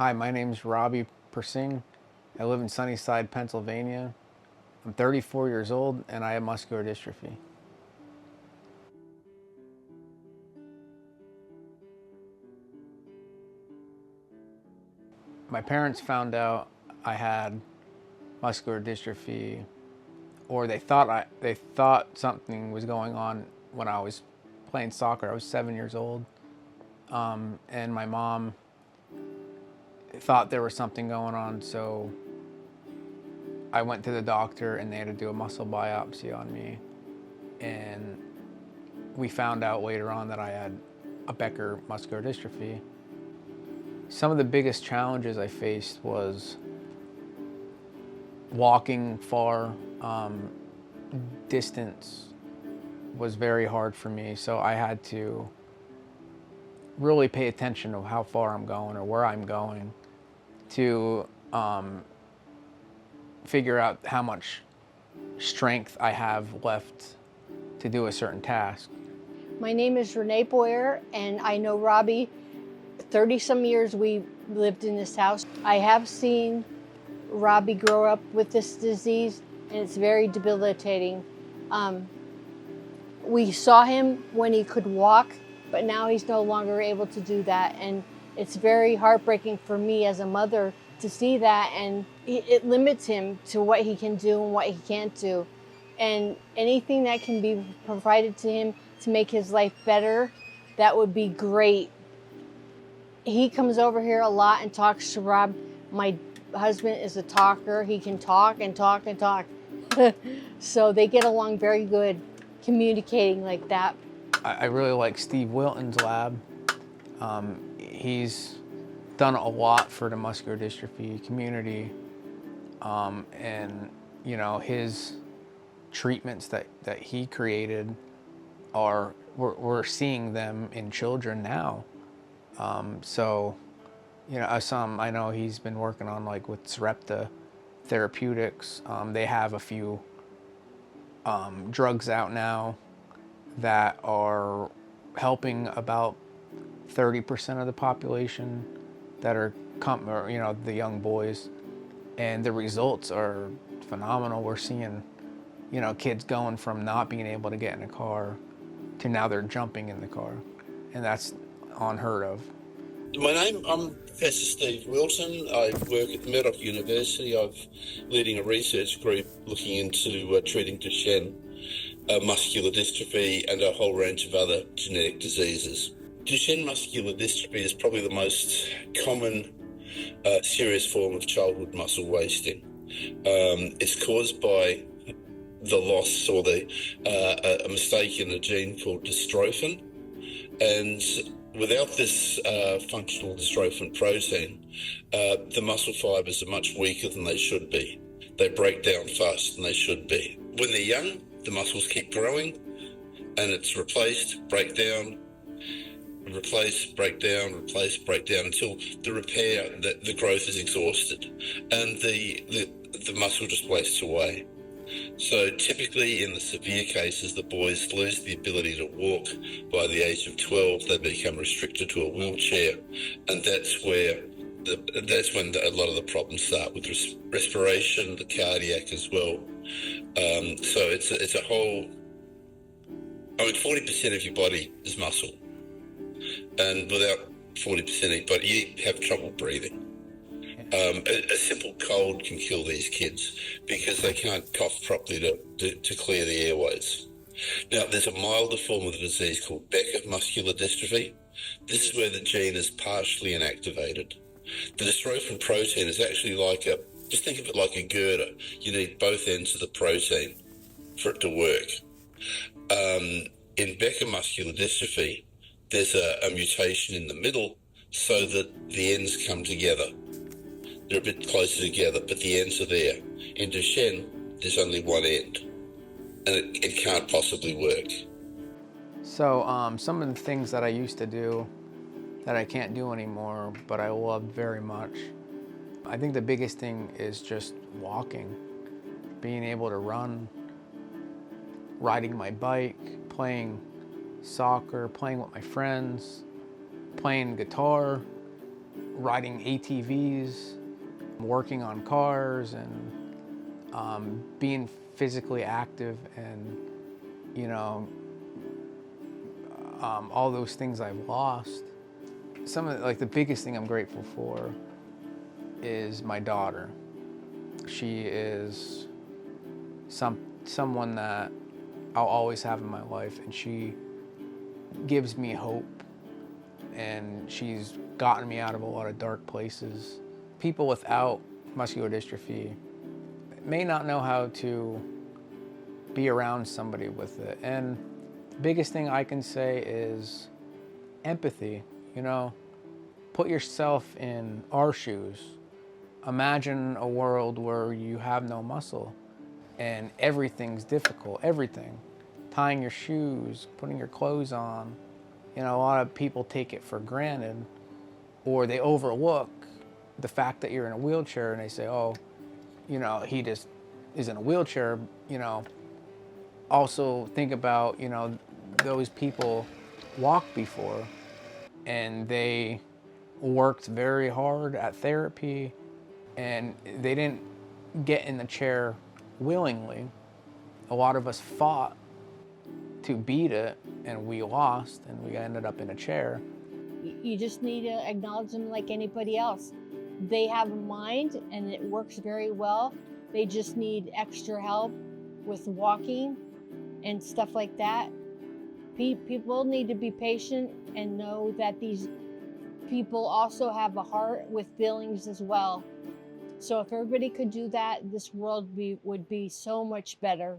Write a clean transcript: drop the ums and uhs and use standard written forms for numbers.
Hi, my name's Robbie Persing. I live in Sunnyside, Pennsylvania. I'm 34 years old and I have muscular dystrophy. My parents found out I had muscular dystrophy, or they thought something was going on when I was playing soccer. I was 7 years old, and my mom thought there was something going on, so I went to the doctor and they had to do a muscle biopsy on me, and we found out later on that I had a Becker muscular dystrophy. Some of the biggest challenges I faced was walking far. Distance was very hard for me, so I had to really pay attention to how far I'm going or where I'm going to figure out how much strength I have left to do a certain task. My name is Renee Boyer, and I know Robbie. 30-some years we lived in this house. I have seen Robbie grow up with this disease, and it's very debilitating. We saw him when he could walk, but now he's no longer able to do that. And it's very heartbreaking for me as a mother to see that, and it limits him to what he can do and what he can't do. And anything that can be provided to him to make his life better, that would be great. He comes over here a lot and talks to Rob. My husband is a talker. He can talk and talk and talk. So they get along very good, communicating like that. I really like Steve Wilton's lab. He's done a lot for the muscular dystrophy community, and his treatments that he created we're seeing them in children now. So I know he's been working on, like, with Sarepta Therapeutics. They have a few drugs out now that are helping about 30% of the population that are the young boys, and the results are phenomenal. We're seeing kids going from not being able to get in a car to now they're jumping in the car, and that's unheard of. I'm Professor Steve Wilton. I work at Murdoch University. I'm leading a research group looking into treating Duchenne muscular dystrophy and a whole range of other genetic diseases. Duchenne muscular dystrophy is probably the most common serious form of childhood muscle wasting. It's caused by the loss or a mistake in a gene called dystrophin, and without this functional dystrophin protein, the muscle fibers are much weaker than they should be. They break down faster than they should be. When they're young, the muscles keep growing, and it's replaced, break down, replace, break down, replace, break down, until the repair, the growth is exhausted, and the muscle just wastes away. So typically in the severe cases, the boys lose the ability to walk. By the age of 12, they become restricted to a wheelchair, and that's when a lot of the problems start with respiration, the cardiac as well. So it's a whole. 40% of your body is muscle, and without 40% of your body, you have trouble breathing. A simple cold can kill these kids because they can't cough properly to clear the airways. Now, there's a milder form of the disease called Becker muscular dystrophy. This is where the gene is partially inactivated. The dystrophin protein is actually just think of it like a girder. You need both ends of the protein for it to work. In Becker muscular dystrophy, there's a mutation in the middle so that the ends come together. They're a bit closer together, but the ends are there. In Duchenne, there's only one end, and it can't possibly work. So some of the things that I used to do that I can't do anymore, but I love very much, I think the biggest thing is just walking, being able to run, riding my bike, playing soccer, playing with my friends, playing guitar. riding ATVs, working on cars, and being physically active, and you know, all those things I've lost. Some of the biggest thing I'm grateful for is my daughter. She is someone that I'll always have in my life, and she gives me hope, and she's gotten me out of a lot of dark places. People without muscular dystrophy may not know how to be around somebody with it, and the biggest thing I can say is empathy. You know, put yourself in our shoes. Imagine a world where you have no muscle and everything's difficult, everything. Tying your shoes, putting your clothes on. You know, a lot of people take it for granted, or they overlook the fact that you're in a wheelchair, and they say, oh, you know, he just is in a wheelchair. You know, also think about, you know, those people walked before, and they worked very hard at therapy, and they didn't get in the chair willingly. A lot of us fought to beat it, and we lost, and we ended up in a chair. You just need to acknowledge them like anybody else. They have a mind and it works very well. They just need extra help with walking and stuff like that. People need to be patient and know that these people also have a heart with feelings as well. So if everybody could do that, this world would be so much better.